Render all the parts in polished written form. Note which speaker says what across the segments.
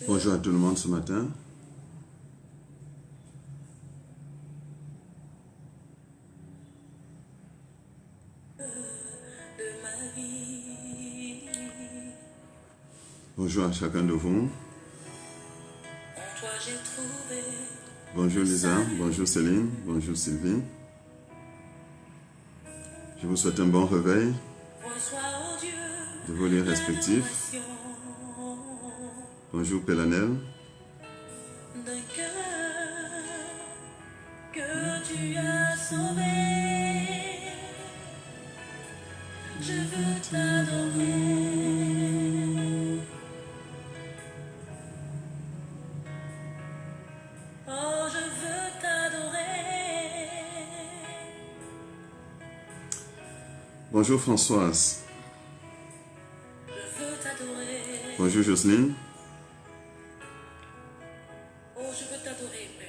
Speaker 1: Bonjour à tout le monde ce matin. Bonjour à chacun de vous. Bonjour Lisa, bonjour Céline, bonjour Sylvie. Je vous souhaite un bon réveil de vos lieux respectifs. Bonjour Pélanel.
Speaker 2: D'un cœur que tu as sauvé, je veux t'adorer. Oh, je veux t'adorer.
Speaker 1: Bonjour Françoise.
Speaker 2: Je veux t'adorer.
Speaker 1: Bonjour Jocelyne.
Speaker 2: Oh, je veux t'adorer, Père.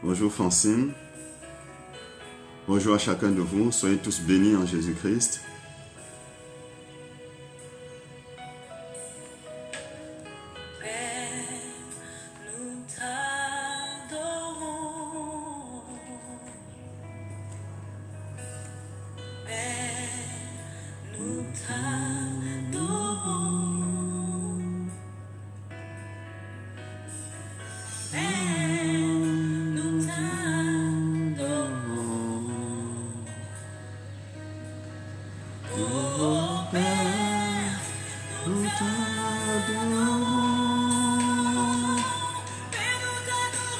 Speaker 1: Bonjour Francine. Bonjour à chacun de vous. Soyez tous bénis en Jésus-Christ.
Speaker 2: Père, nous t'adorons. Père, nous t'adorons. Père, nous t'adorons. Oh Père, nous t'adorons. Père, nous t'adorons.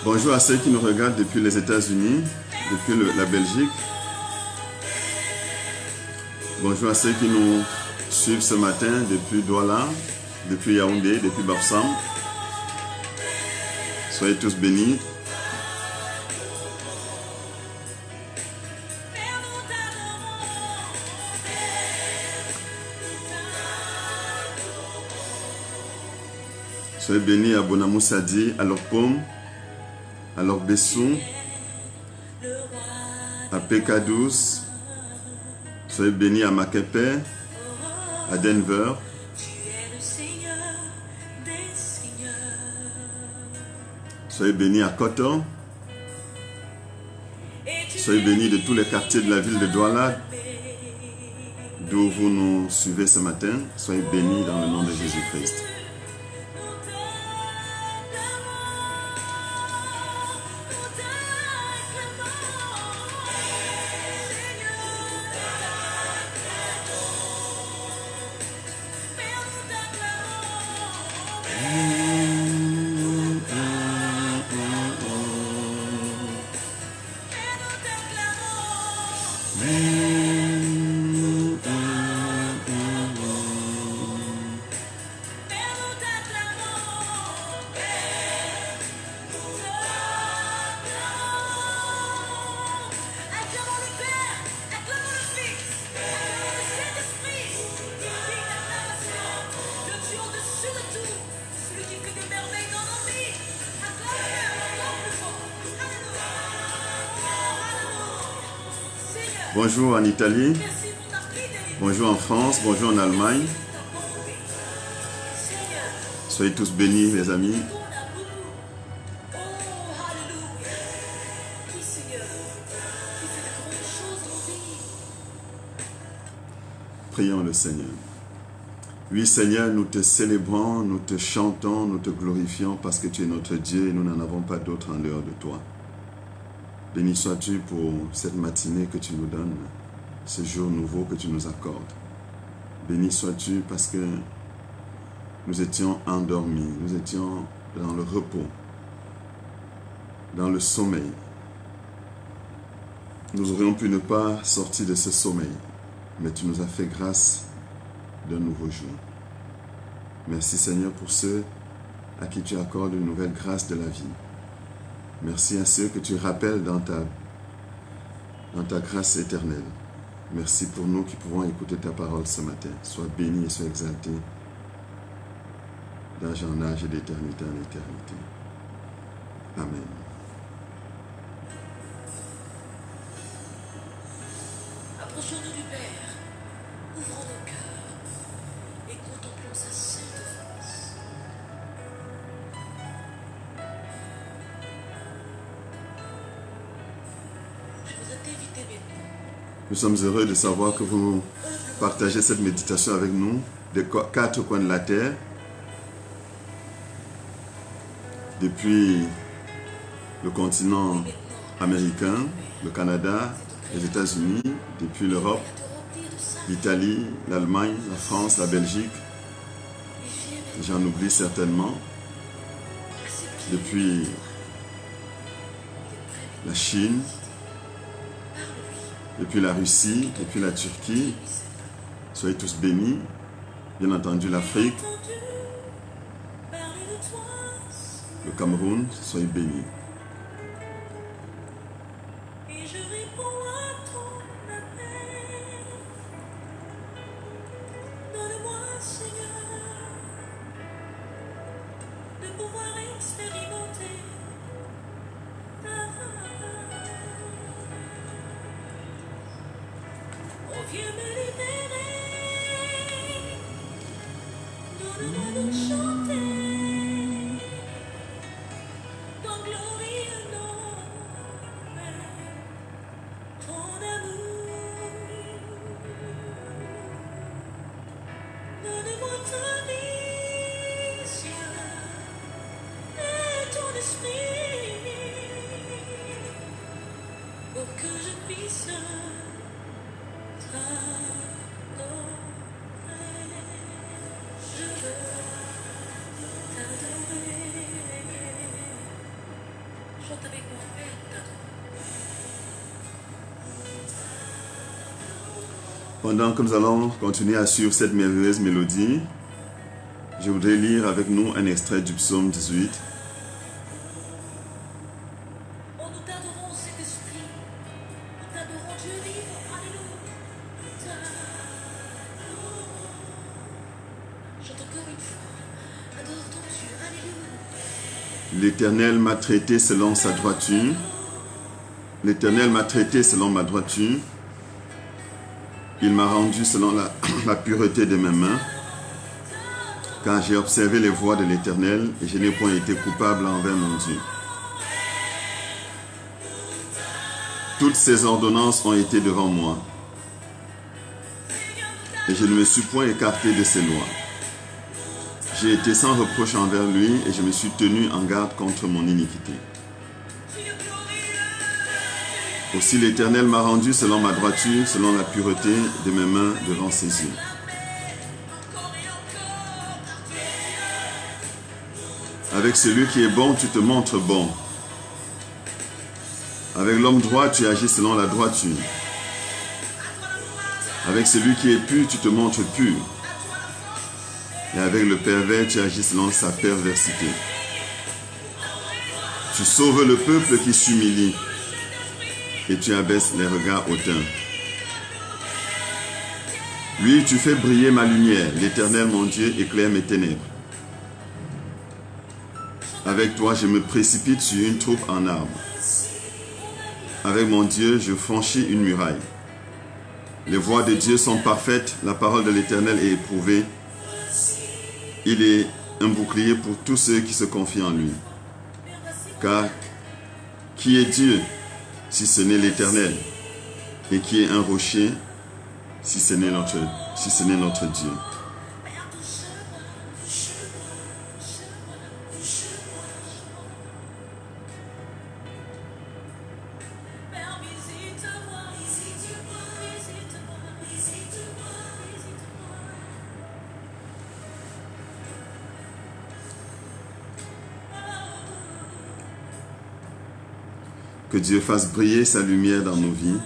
Speaker 1: Bonjour à ceux qui nous regardent depuis les États-Unis, depuis la Belgique. Bonjour à ceux qui nous suivent ce matin depuis Douala, depuis Yaoundé, depuis Bafsam. Soyez tous bénis. Soyez bénis à Bonamou Sadi, à Lokpom, à Lokbessou, à PK12. Soyez bénis à Makepe, à Denver.
Speaker 2: Tu es le Seigneur des Seigneurs.
Speaker 1: Soyez bénis à Koto.
Speaker 2: Et tu
Speaker 1: Soyez
Speaker 2: es
Speaker 1: bénis de tous les quartiers de la ville de Douala,
Speaker 2: paix.
Speaker 1: d'où vous nous suivez ce matin. Soyez bénis dans le nom de Jésus-Christ. Bonjour en Italie, bonjour en France, bonjour en Allemagne. Soyez tous bénis les amis. Prions le Seigneur. Oui Seigneur, nous te célébrons, nous te chantons, nous te glorifions parce que tu es notre Dieu et nous n'en avons pas d'autre en dehors de toi. Béni sois-tu pour cette matinée que tu nous donnes, ce jour nouveau que tu nous accordes. Béni sois-tu parce que nous étions endormis, nous étions dans le repos, dans le sommeil. Nous aurions pu ne pas sortir de ce sommeil, mais tu nous as fait grâce d'un nouveau jour. Merci Seigneur pour ceux à qui tu accordes une nouvelle grâce de la vie. Merci à ceux que tu rappelles dans ta grâce éternelle. Merci pour nous qui pouvons écouter ta parole ce matin. Sois béni et sois exalté d'âge en âge et d'éternité en éternité. Amen.
Speaker 2: Approchons-nous du Père
Speaker 1: Nous sommes heureux de savoir que vous partagez cette méditation avec nous des 4 coins de la terre, depuis le continent américain, le Canada, les États-Unis, depuis l'Europe, l'Italie, l'Allemagne, la France, la Belgique, j'en oublie certainement, depuis la Chine, depuis la Russie, depuis la Turquie. Soyez tous bénis. Bien entendu l'Afrique, le Cameroun, soyez bénis. Pendant que nous allons continuer à suivre cette merveilleuse mélodie, je voudrais lire avec nous un extrait du psaume 18. L'Éternel m'a traité selon sa droiture. L'Éternel m'a traité selon ma droiture. Il m'a rendu selon la pureté de mes mains, car j'ai observé les voies de l'Éternel et je n'ai point été coupable envers mon Dieu. Toutes ses ordonnances ont été devant moi, et je ne me suis point écarté de ses lois. J'ai été sans reproche envers lui et je me suis tenu en garde contre mon iniquité. Aussi l'Éternel m'a rendu selon ma droiture, selon la pureté de mes mains devant ses yeux. Avec celui qui est bon, tu te montres bon. Avec l'homme droit, tu agis selon la droiture. Avec celui qui est pur, tu te montres pur. Et avec le pervers, tu agis selon sa perversité. Tu sauves le peuple qui s'humilie. Et tu abaisses les regards hautains. Oui, tu fais briller ma lumière. L'Éternel, mon Dieu, éclaire mes ténèbres. Avec toi, je me précipite sur une troupe en arbre. Avec mon Dieu, je franchis une muraille. Les voies de Dieu sont parfaites. La parole de l'Éternel est éprouvée. Il est un bouclier pour tous ceux qui se confient en lui. Car qui est Dieu si ce n'est l'Éternel, et qui est un rocher, si ce n'est notre Dieu. Que Dieu fasse briller sa lumière dans nos vies.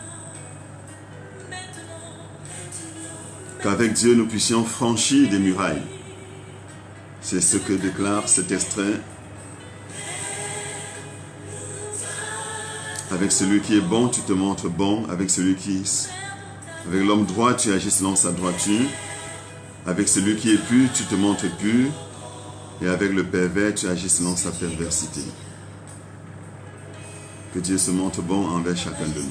Speaker 1: Qu'avec Dieu, nous puissions franchir des murailles. C'est ce que déclare cet extrait. Avec celui qui est bon, tu te montres bon. Avec l'homme droit, tu agis selon sa droiture. Avec celui qui est pur, tu te montres pur. Et avec le pervers, tu agis selon sa perversité. Que Dieu se montre bon envers chacun de nous.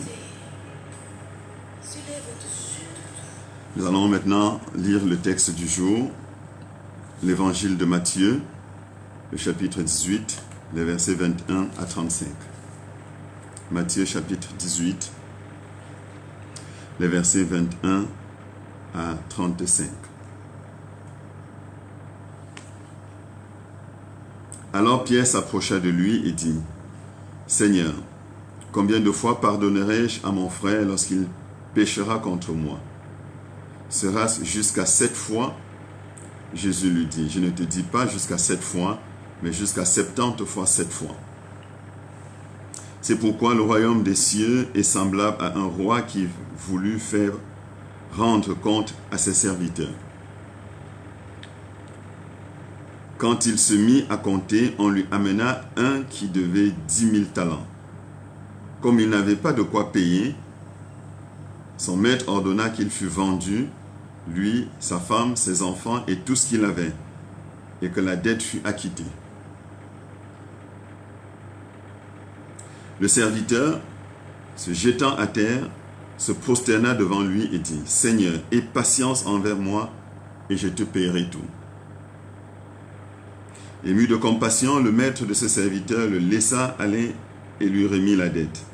Speaker 1: Nous allons maintenant lire le texte du jour, l'évangile de Matthieu, le chapitre 18, les versets 21 à 35. Matthieu chapitre 18, les versets 21 à 35. Alors Pierre s'approcha de lui et dit, « Seigneur, combien de fois pardonnerai-je à mon frère lorsqu'il péchera contre moi? Sera-ce jusqu'à 7 fois ?» Jésus lui dit, « Je ne te dis pas jusqu'à 7 fois, mais jusqu'à 70 fois 7 fois. » C'est pourquoi le royaume des cieux est semblable à un roi qui voulut faire rendre compte à ses serviteurs. Quand il se mit à compter, on lui amena un qui devait 10 000 talents. Comme il n'avait pas de quoi payer, son maître ordonna qu'il fût vendu, lui, sa femme, ses enfants et tout ce qu'il avait, et que la dette fût acquittée. Le serviteur, se jetant à terre, se prosterna devant lui et dit, « Seigneur, aie patience envers moi, et je te paierai tout. » Ému de compassion, le maître de ce serviteur le laissa aller et lui remit la dette.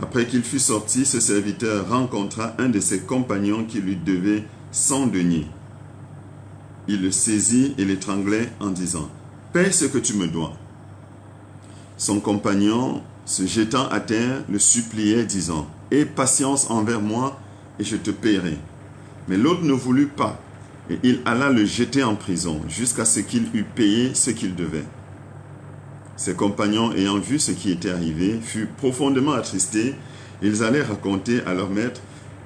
Speaker 1: Après qu'il fut sorti, ce serviteur rencontra un de ses compagnons qui lui devait 100 deniers. Il le saisit et l'étranglait en disant, « Paie ce que tu me dois. » Son compagnon, se jetant à terre, le suppliait, disant, « Aie patience envers moi, et je te paierai. » Mais l'autre ne voulut pas, et il alla le jeter en prison, jusqu'à ce qu'il eût payé ce qu'il devait. Ses compagnons, ayant vu ce qui était arrivé, furent profondément attristés. Ils allèrent raconter à leur maître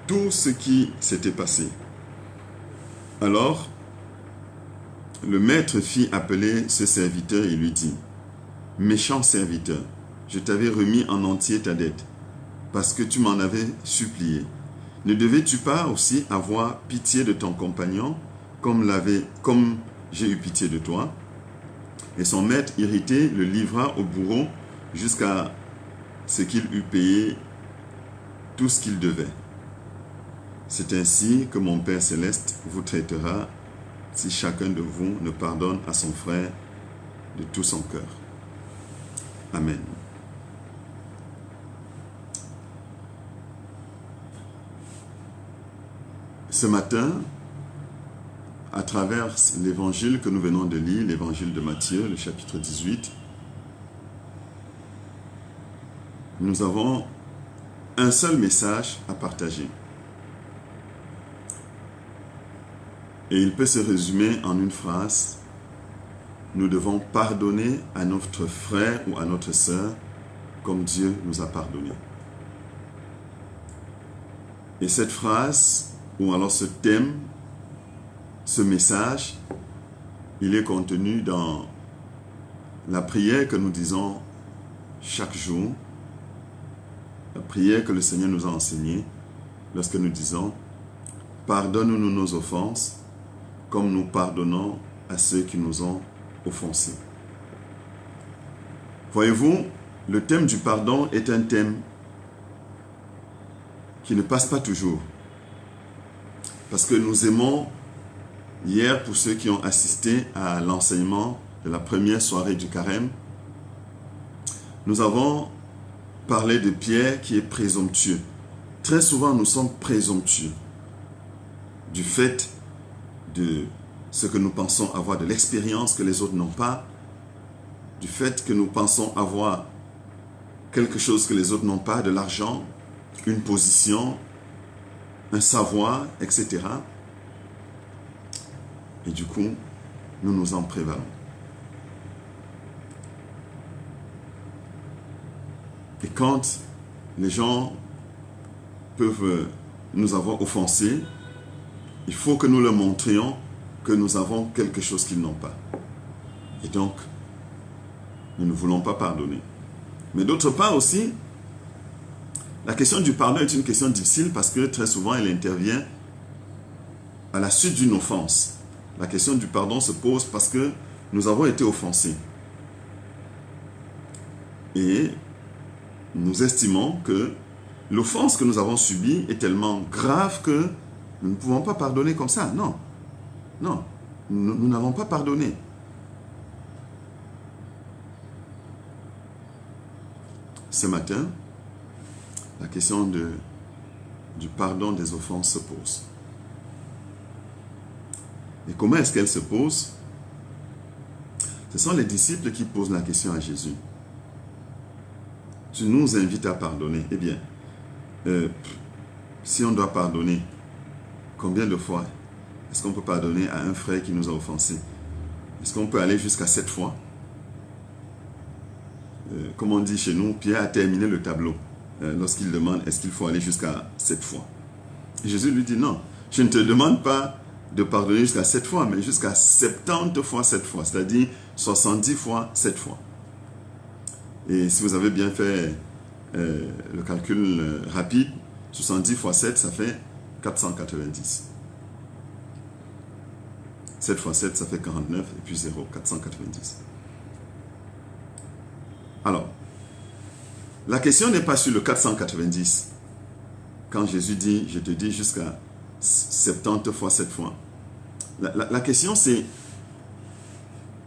Speaker 1: tout ce qui s'était passé. Alors, le maître fit appeler ce serviteur et lui dit, « Méchant serviteur, je t'avais remis en entier ta dette, parce que tu m'en avais supplié. Ne devais-tu pas aussi avoir pitié de ton compagnon, comme j'ai eu pitié de toi? » Et son maître, irrité, le livra au bourreau jusqu'à ce qu'il eût payé tout ce qu'il devait. C'est ainsi que mon Père Céleste vous traitera si chacun de vous ne pardonne à son frère de tout son cœur. Amen. Ce matin, à travers l'évangile que nous venons de lire, l'évangile de Matthieu, le chapitre 18, nous avons un seul message à partager. Et il peut se résumer en une phrase. Nous devons pardonner à notre frère ou à notre sœur comme Dieu nous a pardonné. Et cette phrase, ou alors ce thème, ce message, il est contenu dans la prière que nous disons chaque jour, la prière que le Seigneur nous a enseignée lorsque nous disons « Pardonne-nous nos offenses, comme nous pardonnons à ceux qui nous ont offensés. » Voyez-vous, le thème du pardon est un thème qui ne passe pas toujours. Parce que nous aimons, hier, pour ceux qui ont assisté à l'enseignement de la première soirée du carême, nous avons parlé de Pierre qui est présomptueux. Très souvent, nous sommes présomptueux du fait de ce que nous pensons avoir, de l'expérience que les autres n'ont pas, du fait que nous pensons avoir quelque chose que les autres n'ont pas, de l'argent, une position, un savoir, etc. Et du coup, nous nous en prévalons. Et quand les gens peuvent nous avoir offensés, il faut que nous leur montrions que nous avons quelque chose qu'ils n'ont pas. Et donc, nous ne voulons pas pardonner. Mais d'autre part aussi, la question du pardon est une question difficile parce que très souvent, elle intervient à la suite d'une offense. La question du pardon se pose parce que nous avons été offensés. Et nous estimons que l'offense que nous avons subie est tellement grave que nous ne pouvons pas pardonner comme ça. Non. Non. Nous n'avons pas pardonné. Ce matin, la question du pardon des offenses se pose. Et comment est-ce qu'elle se pose? Ce sont les disciples qui posent la question à Jésus. Tu nous invites à pardonner. Eh bien, si on doit pardonner, combien de fois est-ce qu'on peut pardonner à un frère qui nous a offensés? Est-ce qu'on peut aller jusqu'à 7 fois? Comme on dit chez nous, Pierre a terminé le tableau lorsqu'il demande est-ce qu'il faut aller jusqu'à 7 fois. Et Jésus lui dit non, je ne te demande pas de pardonner jusqu'à 7 fois, mais jusqu'à 70 fois 7 fois, c'est-à-dire 70 fois 7 fois. Et si vous avez bien fait le calcul rapide, 70 fois 7, ça fait 490. 7 fois 7, ça fait 49, et puis 0, 490. Alors, la question n'est pas sur le 490. Quand Jésus dit, je te dis jusqu'à 70 fois 7 fois. La question c'est,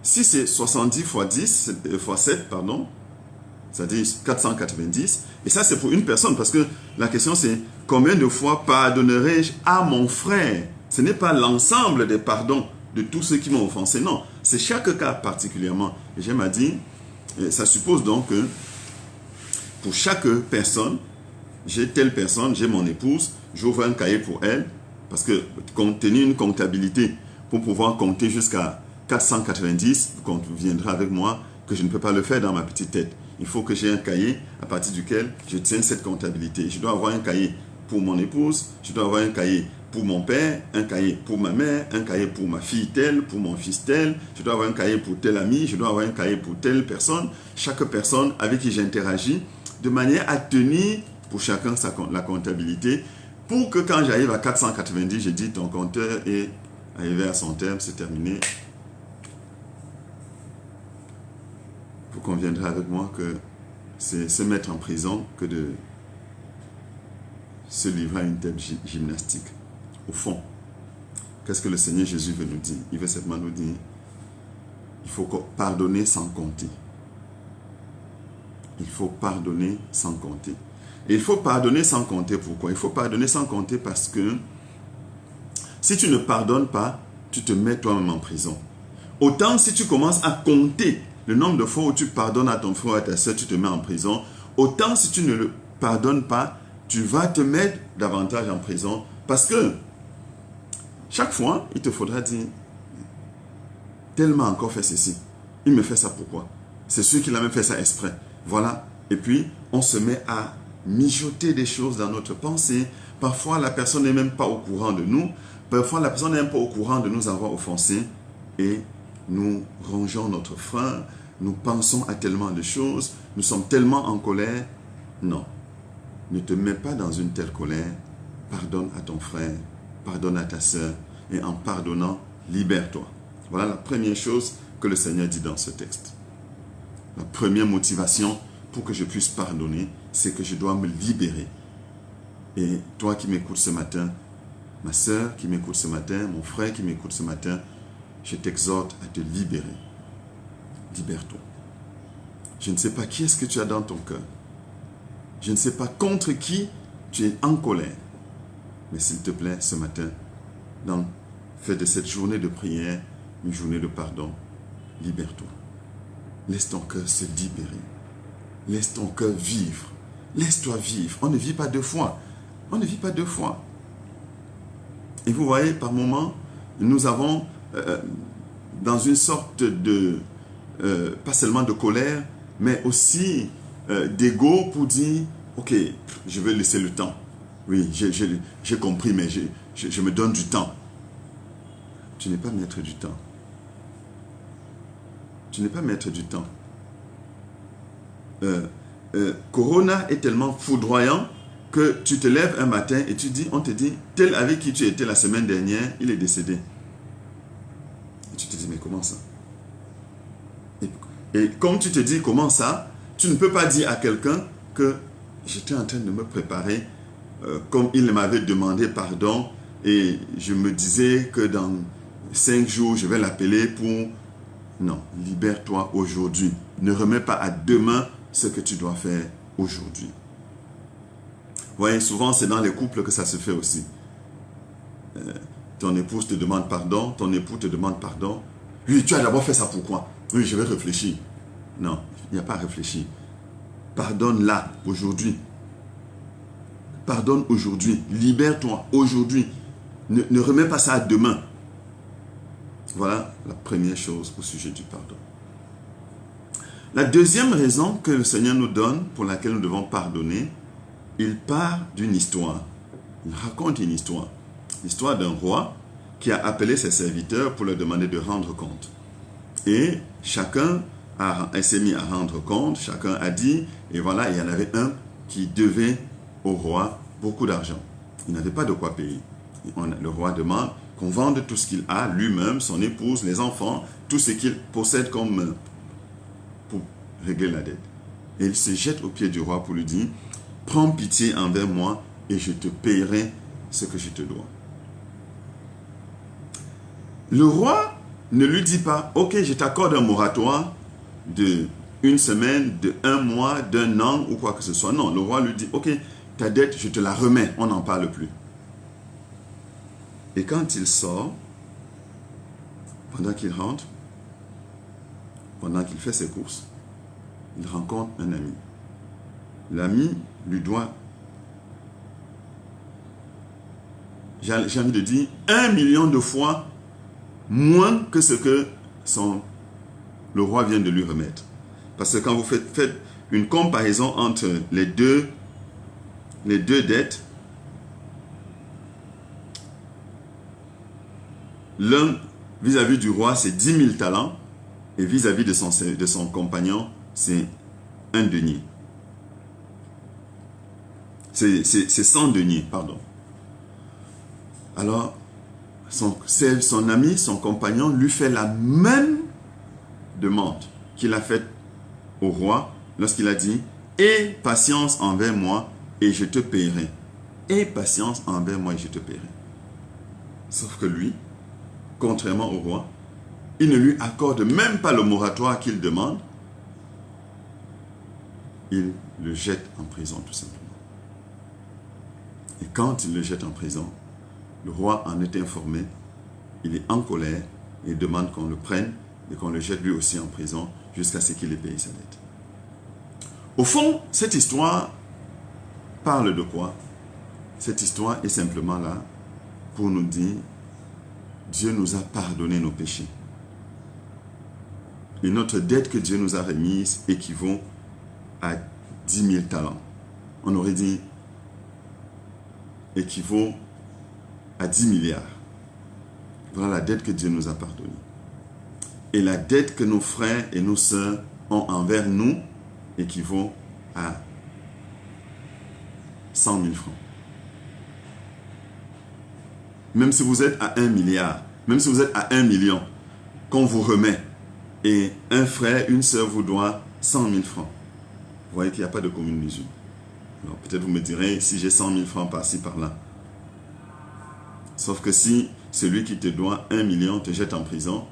Speaker 1: si c'est 70 fois 10, fois 7, pardon, c'est-à-dire 490, et ça c'est pour une personne, parce que la question c'est, combien de fois pardonnerai-je à mon frère? Ce n'est pas l'ensemble des pardons de tous ceux qui m'ont offensé, non. C'est chaque cas particulièrement. Et j'aime à dire, ça suppose donc que pour chaque personne, j'ai telle personne, j'ai mon épouse, j'ouvre un cahier pour elle, parce que tenir une comptabilité pour pouvoir compter jusqu'à 490, vous conviendrez avec moi que je ne peux pas le faire dans ma petite tête. Il faut que j'ai un cahier à partir duquel je tiens cette comptabilité. Je dois avoir un cahier pour mon épouse, je dois avoir un cahier pour mon père, un cahier pour ma mère, un cahier pour ma fille telle, pour mon fils tel, je dois avoir un cahier pour tel ami, je dois avoir un cahier pour telle personne. Chaque personne avec qui j'interagis, de manière à tenir pour chacun la comptabilité, pour que quand j'arrive à 490, je dis ton compteur est arrivé à son terme, c'est terminé. Vous conviendrez avec moi que c'est se mettre en prison que de se livrer à une telle gymnastique. Au fond, qu'est-ce que le Seigneur Jésus veut nous dire? Il veut simplement nous dire, il faut pardonner sans compter. Il faut pardonner sans compter. Et il faut pardonner sans compter. Pourquoi? Il faut pardonner sans compter parce que si tu ne pardonnes pas, tu te mets toi-même en prison. Autant si tu commences à compter le nombre de fois où tu pardonnes à ton frère ou à ta soeur, tu te mets en prison. Autant si tu ne le pardonnes pas, tu vas te mettre davantage en prison. Parce que chaque fois, il te faudra dire, tel m'a encore fait ceci. Il me fait ça pourquoi? C'est sûr qu'il a même fait ça exprès. Voilà. Et puis, on se met à mijoter des choses dans notre pensée. Parfois, la personne n'est même pas au courant de nous. Parfois, la personne n'est même pas au courant de nous avoir offensés. Et nous rongeons notre frein. Nous pensons à tellement de choses. Nous sommes tellement en colère. Non. Ne te mets pas dans une telle colère. Pardonne à ton frère. Pardonne à ta sœur. Et en pardonnant, libère-toi. Voilà la première chose que le Seigneur dit dans ce texte. La première motivation pour que je puisse pardonner, c'est que je dois me libérer. Et toi qui m'écoutes ce matin, ma sœur qui m'écoute ce matin, mon frère qui m'écoute ce matin, je t'exhorte à te libérer. Libère-toi. Je ne sais pas qui est-ce que tu as dans ton cœur. Je ne sais pas contre qui tu es en colère. Mais s'il te plaît, ce matin, fais de cette journée de prière une journée de pardon. Libère-toi. Laisse ton cœur se libérer. Laisse ton cœur vivre. Laisse-toi vivre. On ne vit pas deux fois. On ne vit pas deux fois. Et vous voyez, par moments, nous avons, dans une sorte de, pas seulement de colère, mais aussi d'ego pour dire, ok, je vais laisser le temps. Oui, j'ai compris, mais je me donne du temps. Tu n'es pas maître du temps. Tu n'es pas maître du temps. Corona est tellement foudroyant que tu te lèves un matin et on te dit, tel avec qui tu étais la semaine dernière, il est décédé. Et tu te dis, mais comment ça? Et comme tu te dis, comment ça? Tu ne peux pas dire à quelqu'un que j'étais en train de me préparer, comme il m'avait demandé pardon, et je me disais que dans 5 jours, je vais l'appeler pour... Non, libère-toi aujourd'hui. Ne remets pas à demain ce que tu dois faire aujourd'hui. voyez, souvent c'est dans les couples que ça se fait aussi. Ton épouse te demande pardon, ton époux te demande pardon. Oui, tu as d'abord fait ça pourquoi? Oui, je vais réfléchir. Non, il n'y a pas à réfléchir. Pardonne là, aujourd'hui. Pardonne aujourd'hui. Libère-toi aujourd'hui. Ne remets pas ça à demain. Voilà la première chose au sujet du pardon. La deuxième raison que le Seigneur nous donne pour laquelle nous devons pardonner, il part d'une histoire. Il raconte une histoire. L'histoire d'un roi qui a appelé ses serviteurs pour leur demander de rendre compte. Et chacun s'est mis à rendre compte, chacun a dit, et voilà, il y en avait un qui devait au roi beaucoup d'argent. Il n'avait pas de quoi payer. Le roi demande qu'on vende tout ce qu'il a, lui-même, son épouse, les enfants, tout ce qu'il possède comme pour régler la dette. Et il se jette aux pieds du roi pour lui dire, prends pitié envers moi et je te payerai ce que je te dois. Le roi ne lui dit pas, ok, je t'accorde un moratoire de une semaine, de un mois, d'un an ou quoi que ce soit. Non, le roi lui dit, ok, ta dette, je te la remets, on n'en parle plus. Et quand il sort, pendant qu'il rentre, pendant qu'il fait ses courses, il rencontre un ami. L'ami lui doit, j'ai envie de dire, 1 million de fois moins que ce que le roi vient de lui remettre. Parce que quand vous faites une comparaison entre les deux dettes, l'un vis-à-vis du roi, c'est 10 000 talents, et vis-à-vis de son compagnon, c'est 1 denier. C'est 100 deniers, pardon. Alors, son ami, son compagnon, lui fait la même demande qu'il a faite au roi lorsqu'il a dit « Aie patience envers moi et je te paierai. Aie patience envers moi et je te paierai. » Sauf que lui, contrairement au roi, il ne lui accorde même pas le moratoire qu'il demande. Il le jette en prison tout simplement. Et quand il le jette en prison, le roi en est informé, il est en colère et demande qu'on le prenne et qu'on le jette lui aussi en prison jusqu'à ce qu'il ait payé sa dette. Au fond, cette histoire parle de quoi? Cette histoire est simplement là pour nous dire Dieu nous a pardonné nos péchés. Et notre dette que Dieu nous a remise équivaut à 10 000 talents. On aurait dit équivaut à 10 milliards. Voilà la dette que Dieu nous a pardonnée. Et la dette que nos frères et nos sœurs ont envers nous équivaut à 100 000 francs. Même si vous êtes à 1 milliard, même si vous êtes à 1 million, qu'on vous remet, et un frère, une sœur vous doit 100 000 francs. Vous voyez qu'il n'y a pas de commune mesure. Alors peut-être vous me direz, si j'ai 100 000 francs par-ci, par-là. Sauf que si celui qui te doit 1 million te jette en prison,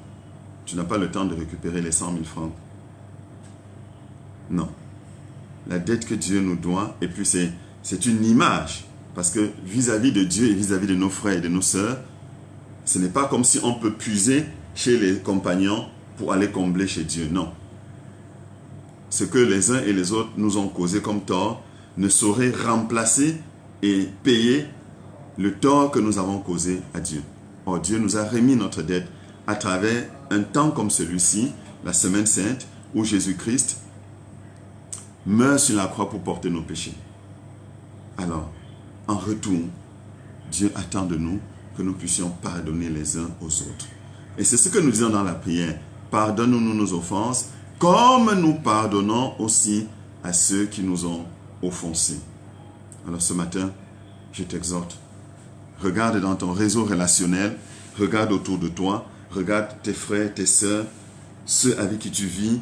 Speaker 1: tu n'as pas le temps de récupérer les 100 000 francs. Non. La dette que Dieu nous doit, et puis c'est une image. Parce que vis-à-vis de Dieu et vis-à-vis de nos frères et de nos sœurs, ce n'est pas comme si on peut puiser chez les compagnons pour aller combler chez Dieu. Non. Ce que les uns et les autres nous ont causé comme tort ne saurait remplacer et payer le tort que nous avons causé à Dieu. Or, Dieu nous a remis notre dette à travers un temps comme celui-ci, la Semaine Sainte, où Jésus-Christ meurt sur la croix pour porter nos péchés. Alors, en retour, Dieu attend de nous que nous puissions pardonner les uns aux autres. Et c'est ce que nous disons dans la prière. Pardonne-nous nos offenses, comme nous pardonnons aussi à ceux qui nous ont offensés. Alors ce matin, je t'exhorte. Regarde dans ton réseau relationnel, regarde autour de toi, regarde tes frères, tes sœurs, ceux avec qui tu vis,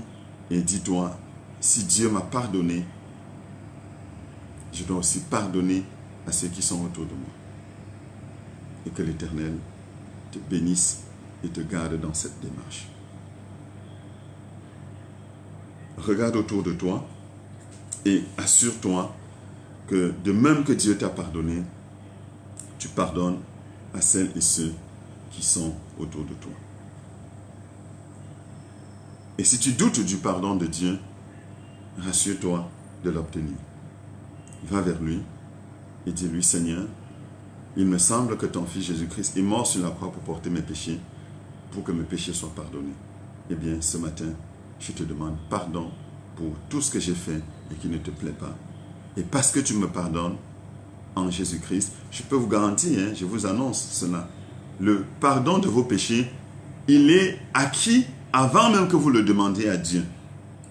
Speaker 1: et dis-toi, si Dieu m'a pardonné, je dois aussi pardonner à ceux qui sont autour de moi. Et que l'Éternel te bénisse et te garde dans cette démarche. Regarde autour de toi et assure-toi que de même que Dieu t'a pardonné, tu pardonnes à celles et ceux qui sont autour de toi. Et si tu doutes du pardon de Dieu, rassure-toi de l'obtenir. Va vers lui et dis-lui, Seigneur, il me semble que ton Fils Jésus-Christ est mort sur la croix pour porter mes péchés, pour que mes péchés soient pardonnés. Eh bien, ce matin, je te demande pardon pour tout ce que j'ai fait et qui ne te plaît pas. Et parce que tu me pardonnes en Jésus-Christ, je peux vous garantir, je vous annonce cela, le pardon de vos péchés, il est acquis avant même que vous le demandiez à Dieu.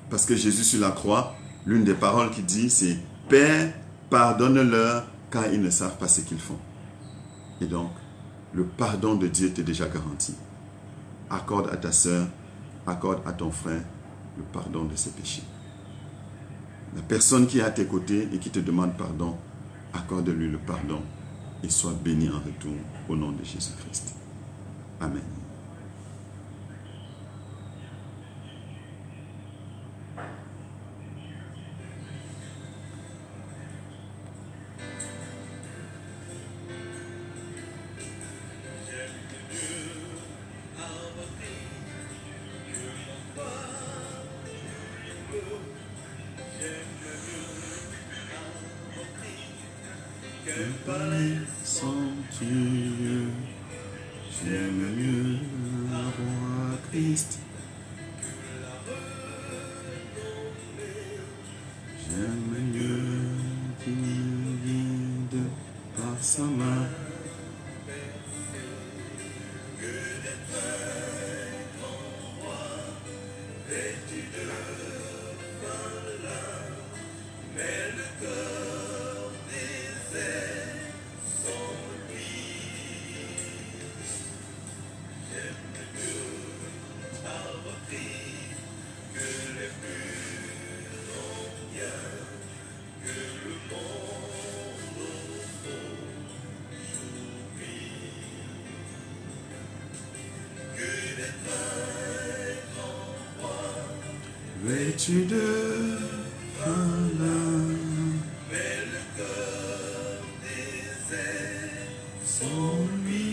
Speaker 1: Parce que Jésus sur la croix, l'une des paroles qu'il dit, c'est « Père, pardonne-leur, car ils ne savent pas ce qu'ils font. » Et donc, le pardon de Dieu t'est déjà garanti. Accorde à ta sœur, accorde à ton frère le pardon de ses péchés. La personne qui est à tes côtés et qui te demande pardon, accorde-lui le pardon et sois béni en retour au nom de Jésus-Christ. Amen. J'aime mieux la roi Christ. J'aime mieux qu'il me guide par sa main. Vêtu de femme, mais le cœur désert sans lui.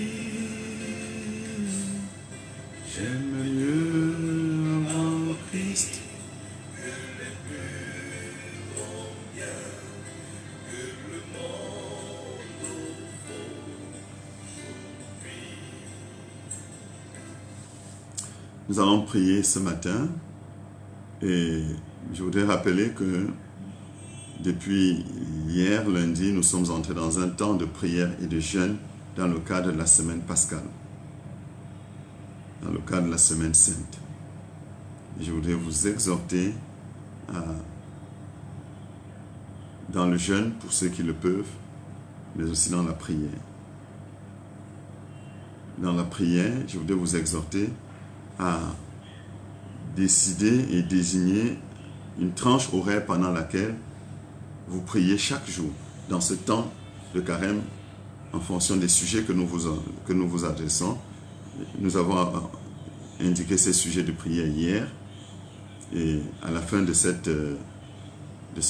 Speaker 1: J'aime mieux avoir Christ que les plus grands biens que le monde aujourd'hui. Nous allons prier ce matin. Et je voudrais rappeler que depuis hier, lundi, nous sommes entrés dans un temps de prière et de jeûne dans le cadre de la semaine pascale, dans le cadre de la semaine sainte. Et je voudrais vous exhorter dans le jeûne, pour ceux qui le peuvent, mais aussi dans la prière. Dans la prière, je voudrais vous exhorter à décider et désigner une tranche horaire pendant laquelle vous priez chaque jour dans ce temps de carême en fonction des sujets que nous vous adressons. Nous avons indiqué ces sujets de prière hier et à la fin de ce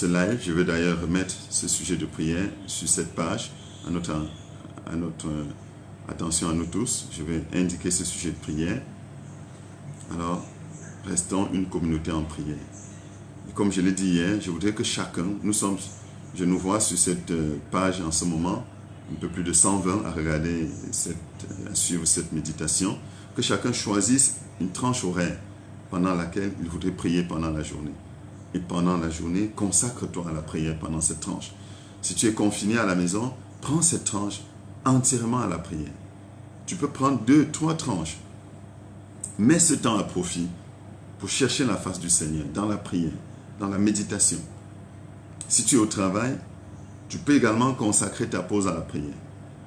Speaker 1: live, je vais d'ailleurs remettre ce sujet de prière sur cette page à notre attention à nous tous. Je vais indiquer ce sujet de prière. Alors, restons une communauté en prière. Et comme je l'ai dit hier, je voudrais que chacun, je nous vois sur cette page en ce moment, un peu plus de 120 à regarder, à suivre cette méditation, que chacun choisisse une tranche horaire pendant laquelle il voudrait prier pendant la journée. Et pendant la journée, consacre-toi à la prière pendant cette tranche. Si tu es confiné à la maison, prends cette tranche entièrement à la prière. Tu peux prendre 2, 3 tranches. Mets ce temps à profit pour chercher la face du Seigneur dans la prière, dans la méditation. Si tu es au travail, tu peux également consacrer ta pause à la prière.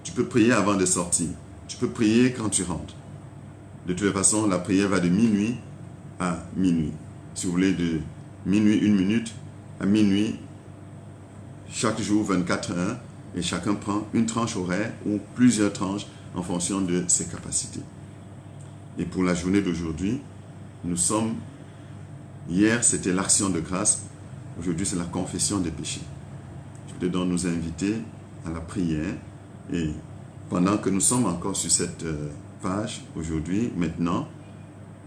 Speaker 1: Tu peux prier avant de sortir. Tu peux prier quand tu rentres. De toute façon, la prière va de minuit à minuit. Si vous voulez, de minuit 1 minute à minuit, chaque jour 24 heures, et chacun prend une tranche horaire ou plusieurs tranches en fonction de ses capacités. Et pour la journée d'aujourd'hui, hier c'était l'action de grâce, aujourd'hui c'est la confession des péchés. Je dedans nous inviter à la prière. Et pendant que nous sommes encore sur cette page aujourd'hui, maintenant,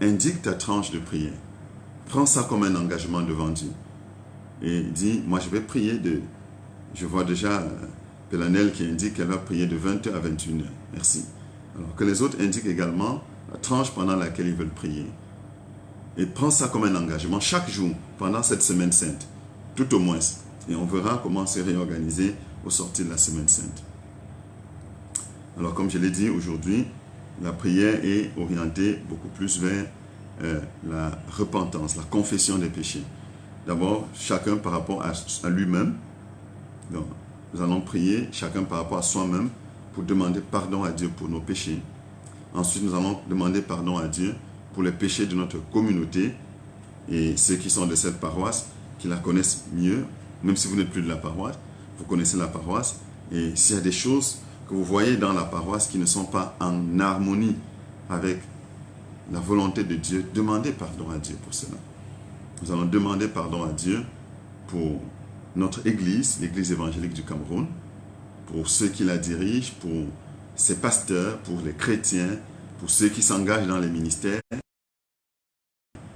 Speaker 1: indique ta tranche de prière. Prends ça comme un engagement devant Dieu. Et dis, moi je vais prier de... Je vois déjà Pélanel qui indique qu'elle va prier de 20h à 21h. Merci. Alors que les autres indiquent également la tranche pendant laquelle ils veulent prier. Et prends ça comme un engagement chaque jour pendant cette semaine sainte. Tout au moins. Et on verra comment se réorganiser au sortir de la semaine sainte. Alors comme je l'ai dit aujourd'hui, la prière est orientée beaucoup plus vers la repentance, la confession des péchés. D'abord, chacun par rapport à lui-même. Donc, nous allons prier chacun par rapport à soi-même pour demander pardon à Dieu pour nos péchés. Ensuite, nous allons demander pardon à Dieu pour les péchés de notre communauté et ceux qui sont de cette paroisse, qui la connaissent mieux, même si vous n'êtes plus de la paroisse, vous connaissez la paroisse. Et s'il y a des choses que vous voyez dans la paroisse qui ne sont pas en harmonie avec la volonté de Dieu, demandez pardon à Dieu pour cela. Nous allons demander pardon à Dieu pour notre Église, l'Église évangélique du Cameroun, pour ceux qui la dirigent, pour ses pasteurs, pour les chrétiens, pour ceux qui s'engagent dans les ministères.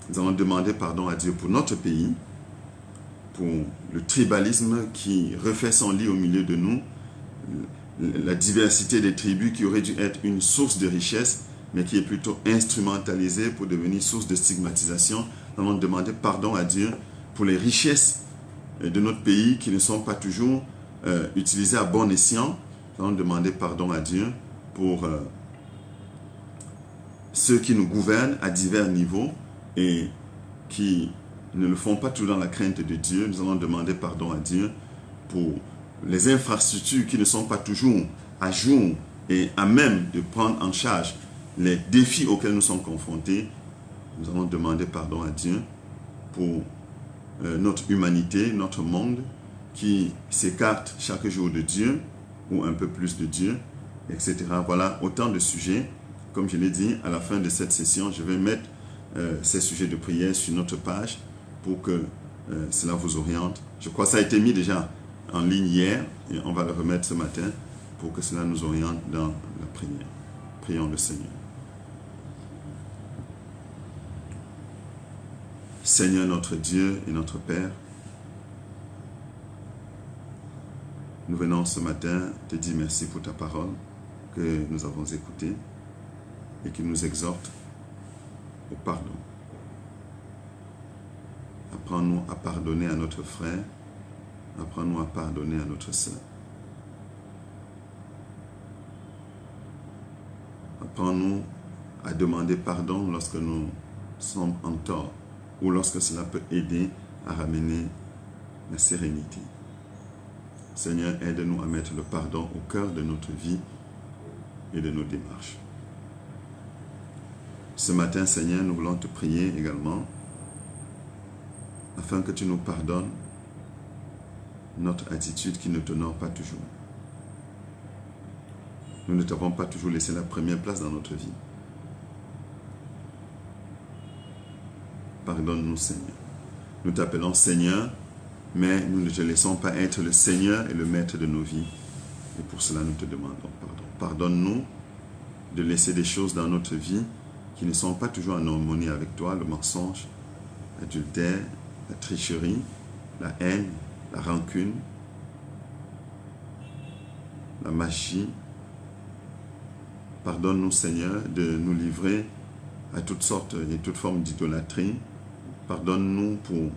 Speaker 1: Nous allons demander pardon à Dieu pour notre pays, pour le tribalisme qui refait son lit au milieu de nous, la diversité des tribus qui aurait dû être une source de richesse, mais qui est plutôt instrumentalisée pour devenir source de stigmatisation. Nous allons demander pardon à Dieu pour les richesses de notre pays qui ne sont pas toujours utilisées à bon escient. Nous allons demander pardon à Dieu pour ceux qui nous gouvernent à divers niveaux et qui ne le font pas toujours dans la crainte de Dieu. Nous allons demander pardon à Dieu pour les infrastructures qui ne sont pas toujours à jour et à même de prendre en charge les défis auxquels nous sommes confrontés. Nous allons demander pardon à Dieu pour notre humanité, notre monde qui s'écarte chaque jour de Dieu ou un peu plus de Dieu, etc. Voilà autant de sujets. Comme je l'ai dit, à la fin de cette session, je vais mettre ces sujets de prière sur notre page pour que cela vous oriente. Je crois que ça a été mis déjà en ligne hier et on va le remettre ce matin pour que cela nous oriente dans la prière. Prions le Seigneur. Seigneur notre Dieu et notre Père, nous venons ce matin te dire merci pour ta parole que nous avons écoutée et qui nous exhorte au pardon. Apprends-nous à pardonner à notre frère, apprends-nous à pardonner à notre sœur. Apprends-nous à demander pardon lorsque nous sommes en tort ou lorsque cela peut aider à ramener la sérénité. Seigneur, aide-nous à mettre le pardon au cœur de notre vie et de nos démarches. Ce matin, Seigneur, nous voulons te prier également afin que tu nous pardonnes notre attitude qui ne t'honore pas toujours. Nous ne t'avons pas toujours laissé la première place dans notre vie. Pardonne-nous, Seigneur. Nous t'appelons Seigneur, mais nous ne te laissons pas être le Seigneur et le Maître de nos vies. Et pour cela, nous te demandons pardon. Pardonne-nous de laisser des choses dans notre vie qui ne sont pas toujours en harmonie avec toi, le mensonge, l'adultère, la tricherie, la haine, la rancune, la magie. Pardonne-nous, Seigneur, de nous livrer à toutes sortes et toutes formes d'idolâtrie. Pardonne-nous pour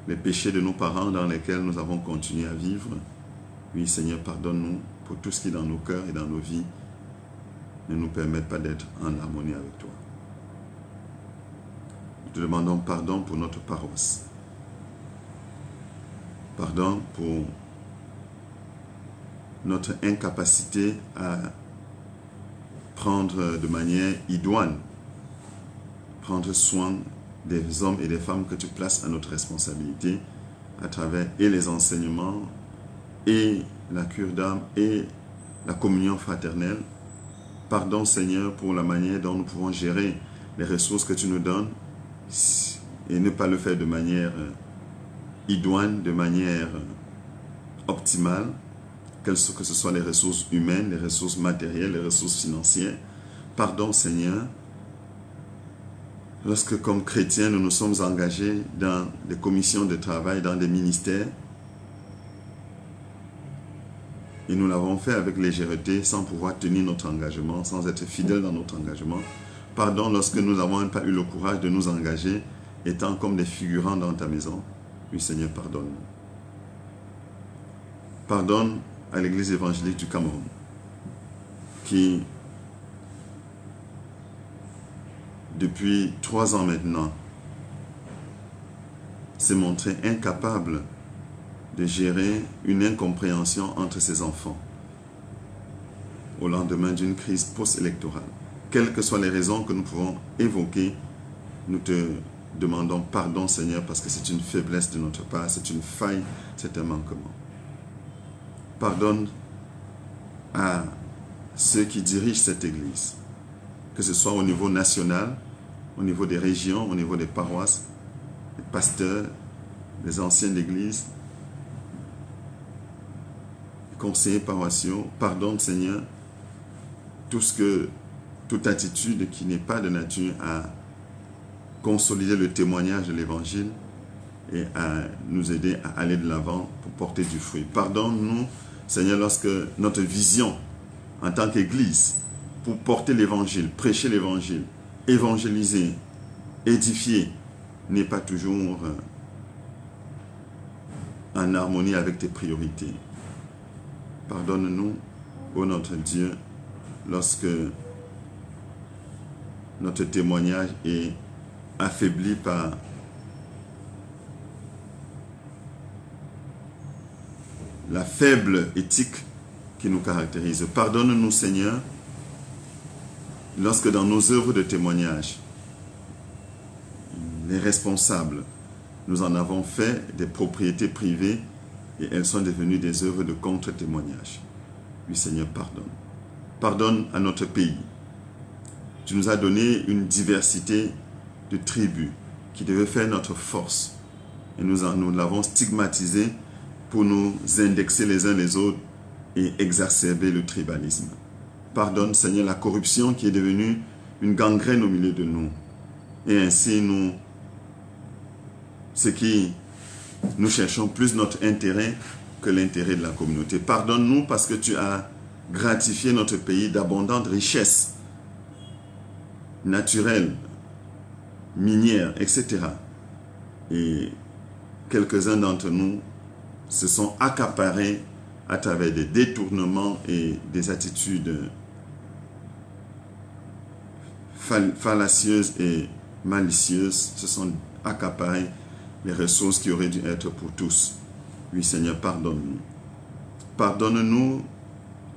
Speaker 1: les péchés de nos parents dans lesquels nous avons continué à vivre. Oui, Seigneur, pardonne-nous pour tout ce qui dans nos cœurs et dans nos vies ne nous permet pas d'être en harmonie avec toi. Nous te demandons pardon pour notre paroisse. Pardon pour notre incapacité à prendre de manière idoine, prendre soin des hommes et des femmes que tu places à notre responsabilité à travers et les enseignements et la cure d'âme et la communion fraternelle. Pardon, Seigneur, pour la manière dont nous pouvons gérer les ressources que tu nous donnes et ne pas le faire de manière idoine, de manière optimale, que ce soit les ressources humaines, les ressources matérielles, les ressources financières. Pardon, Seigneur, lorsque comme chrétiens, nous nous sommes engagés dans des commissions de travail, dans des ministères, et nous l'avons fait avec légèreté, sans pouvoir tenir notre engagement, sans être fidèles dans notre engagement. Pardon lorsque nous n'avons pas eu le courage de nous engager, étant comme des figurants dans ta maison. Oui, Seigneur, pardonne-nous. Pardonne à l'Église évangélique du Cameroun, qui, depuis 3 ans maintenant, s'est montrée incapable de gérer une incompréhension entre ses enfants au lendemain d'une crise post-électorale. Quelles que soient les raisons que nous pouvons évoquer, nous te demandons pardon, Seigneur, parce que c'est une faiblesse de notre part, c'est une faille, c'est un manquement. Pardonne à ceux qui dirigent cette Église, que ce soit au niveau national, au niveau des régions, au niveau des paroisses, les pasteurs, les anciens d'Église, les conseillers paroissiaux. Pardonne, Seigneur, toute attitude qui n'est pas de nature à consolider le témoignage de l'Évangile et à nous aider à aller de l'avant pour porter du fruit. Pardonne-nous, Seigneur, lorsque notre vision en tant qu'Église pour porter l'Évangile, prêcher l'Évangile, évangéliser, édifier, n'est pas toujours en harmonie avec tes priorités. Pardonne-nous, ô notre Dieu, lorsque notre témoignage est affaibli par la faible éthique qui nous caractérise. Pardonne-nous, Seigneur, lorsque dans nos œuvres de témoignage, les responsables, nous en avons fait des propriétés privées et elles sont devenues des œuvres de contre-témoignage. Oui, Seigneur, pardonne. Pardonne à notre pays. Tu nous as donné une diversité de tribus qui devait faire notre force. Et nous l'avons stigmatisé pour nous indexer les uns les autres et exacerber le tribalisme. Pardonne, Seigneur, la corruption qui est devenue une gangrène au milieu de nous. Et ainsi, nous cherchons plus notre intérêt que l'intérêt de la communauté. Pardonne-nous parce que tu as gratifié notre pays d'abondantes richesses naturelles, minières, etc. Et quelques-uns d'entre nous se sont accaparés à travers des détournements et des attitudes fallacieuses et malicieuses, se sont accaparés les ressources qui auraient dû être pour tous. Oui, Seigneur, pardonne-nous. Pardonne-nous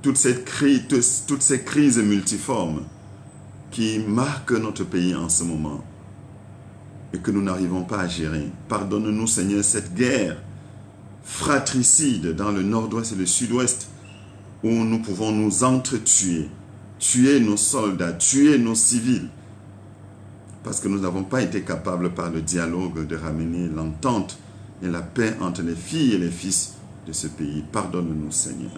Speaker 1: toutes ces crises multiformes qui marquent notre pays en ce moment et que nous n'arrivons pas à gérer. Pardonne-nous, Seigneur, cette guerre fratricide dans le nord-ouest et le sud-ouest où nous pouvons nous entretuer, tuer nos soldats, tuer nos civils, parce que nous n'avons pas été capables par le dialogue de ramener l'entente et la paix entre les filles et les fils de ce pays. Pardonne-nous, Seigneur.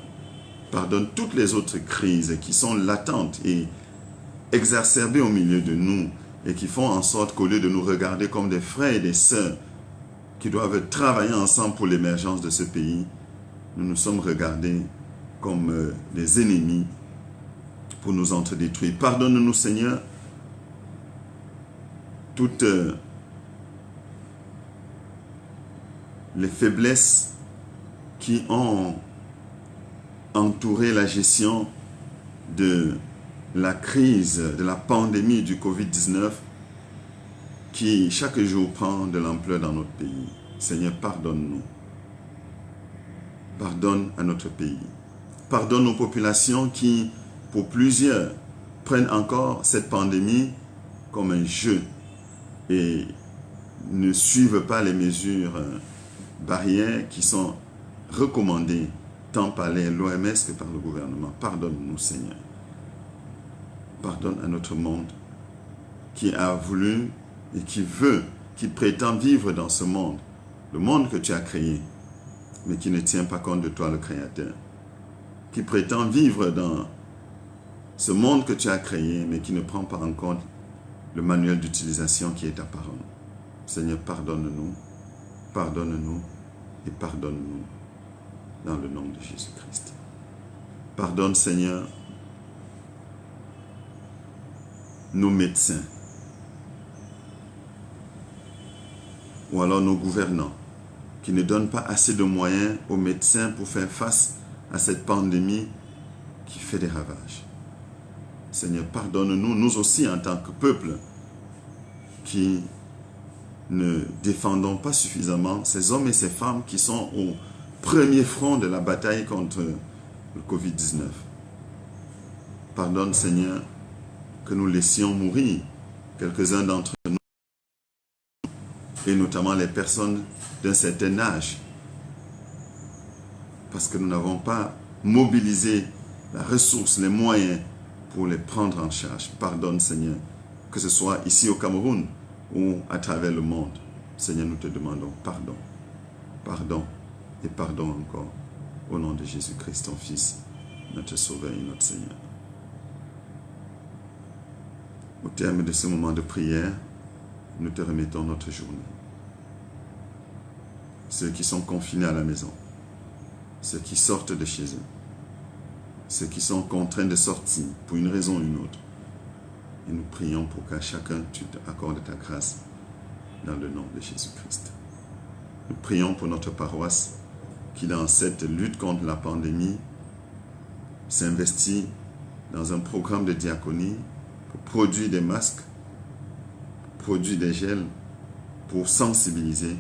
Speaker 1: Pardonne toutes les autres crises qui sont latentes et exacerbées au milieu de nous et qui font en sorte qu'au lieu de nous regarder comme des frères et des sœurs qui doivent travailler ensemble pour l'émergence de ce pays, nous nous sommes regardés comme des ennemis pour nous entredétruire. Pardonne-nous, Seigneur, toutes les faiblesses qui ont entouré la gestion de la crise, de la pandémie du Covid-19 qui chaque jour prend de l'ampleur dans notre pays. Seigneur, pardonne-nous. Pardonne à notre pays. Pardonne aux populations qui, pour plusieurs, prennent encore cette pandémie comme un jeu et ne suivent pas les mesures barrières qui sont recommandées tant par l'OMS que par le gouvernement. Pardonne-nous, Seigneur. Pardonne à notre monde qui a voulu et qui veut, qui prétend vivre dans ce monde, le monde que tu as créé, mais qui ne tient pas compte de toi, le Créateur, qui prétend vivre dans ce monde que tu as créé, mais qui ne prend pas en compte le manuel d'utilisation qui est ta parole. Seigneur, pardonne-nous, pardonne-nous et pardonne-nous dans le nom de Jésus-Christ. Pardonne, Seigneur, nos médecins, ou alors nos gouvernants, qui ne donnent pas assez de moyens aux médecins pour faire face à cette pandémie qui fait des ravages. Seigneur, pardonne-nous, nous aussi en tant que peuple, qui ne défendons pas suffisamment ces hommes et ces femmes qui sont au premier front de la bataille contre le Covid-19. Pardonne, Seigneur, que nous laissions mourir quelques-uns d'entre nous, et notamment les personnes d'un certain âge, parce que nous n'avons pas mobilisé la ressource, les moyens pour les prendre en charge. Pardonne, Seigneur, que ce soit ici au Cameroun ou à travers le monde. Seigneur, nous te demandons pardon. Pardon et pardon encore. Au nom de Jésus-Christ, ton Fils, notre Sauveur et notre Seigneur. Au terme de ce moment de prière, nous te remettons notre journée. Ceux qui sont confinés à la maison, ceux qui sortent de chez eux, ceux qui sont contraints de sortir pour une raison ou une autre. Et nous prions pour qu'à chacun tu accordes ta grâce dans le nom de Jésus-Christ. Nous prions pour notre paroisse qui, dans cette lutte contre la pandémie, s'investit dans un programme de diaconie pour produire des masques, produire des gels, pour sensibiliser,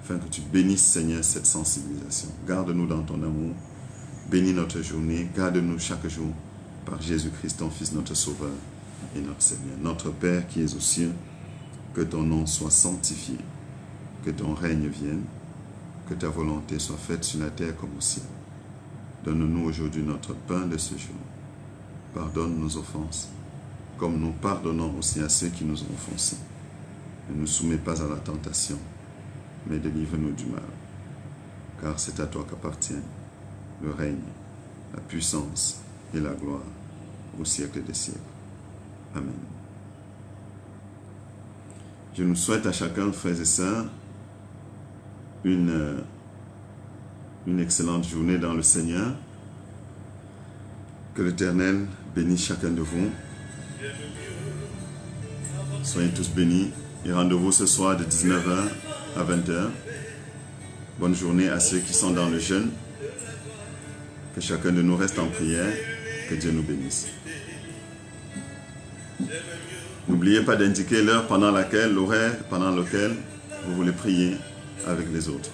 Speaker 1: afin que tu bénisses, Seigneur, cette sensibilisation. Garde-nous dans ton amour, bénis notre journée, garde-nous chaque jour par Jésus-Christ, ton Fils, notre Sauveur et notre Seigneur. Notre Père qui es aux cieux, que ton nom soit sanctifié, que ton règne vienne, que ta volonté soit faite sur la terre comme au ciel. Donne-nous aujourd'hui notre pain de ce jour. Pardonne nos offenses, comme nous pardonnons aussi à ceux qui nous ont offensés. Ne nous soumets pas à la tentation, mais délivre-nous du mal. Car c'est à toi qu'appartiennent le règne, la puissance et la gloire au siècle des siècles. Amen. Je nous souhaite à chacun, frères et sœurs, une excellente journée dans le Seigneur. Que l'Éternel bénisse chacun de vous. Soyez tous bénis et rendez-vous ce soir de 19h à 20h. Bonne journée à ceux qui sont dans le jeûne. Que chacun de nous reste en prière. Que Dieu nous bénisse. N'oubliez pas d'indiquer l'heure pendant laquelle, l'horaire pendant lequel vous voulez prier avec les autres.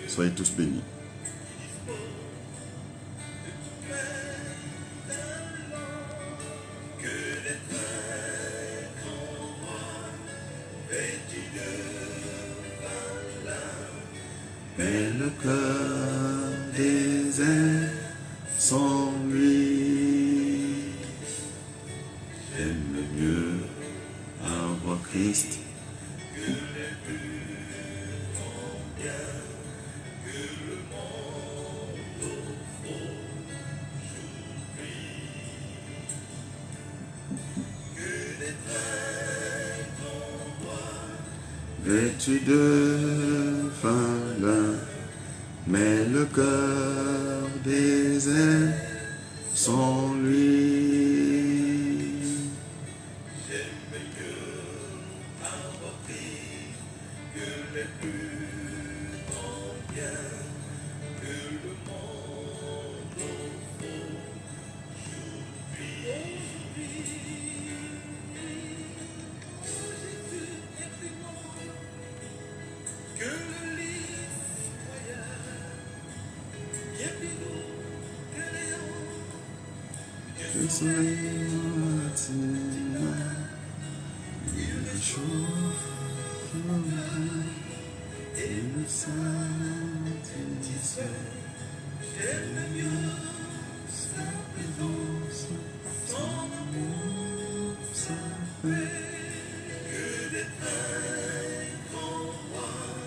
Speaker 1: Soyez tous bénis. Mais le cœur désert sans lui. J'aime mieux avoir Christ vêtu de fin lin, mais le cœur désert sans lui. J'aime mieux avoir pris que les plus en bien, que le monde au fond j'oublie. Que le lit royal, bien plus beau que Léon. Je serai matin, il réchauffe mon âme et me satisfait. J'aime mieux sa présence, son amour, sa paix, que des pains qu'on voit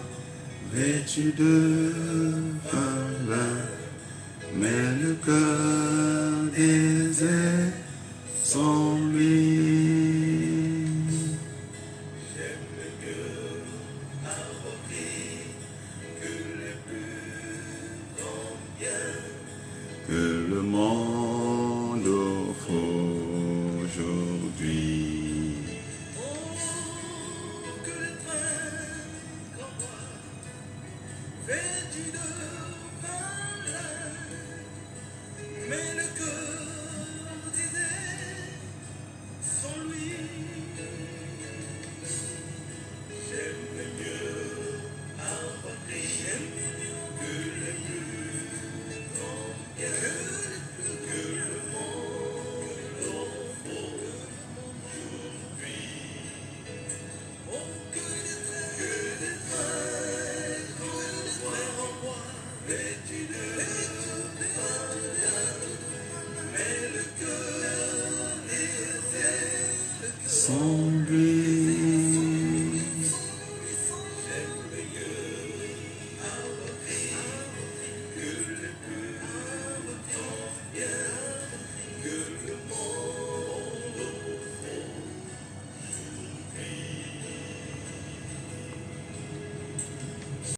Speaker 1: vêtu de valeur, mais le cœur désert sans lui. Que le monde offre aujourd'hui.
Speaker 2: Que le prince roi, vêtu de valeur, mais le cœur désert sans lui. J'aime mieux avoir pris que les plus grands biens, que le monde offre aujourd'hui. Oh, que des frères en moi, vêtus de valeur, mais le cœur désert
Speaker 1: Sans lui.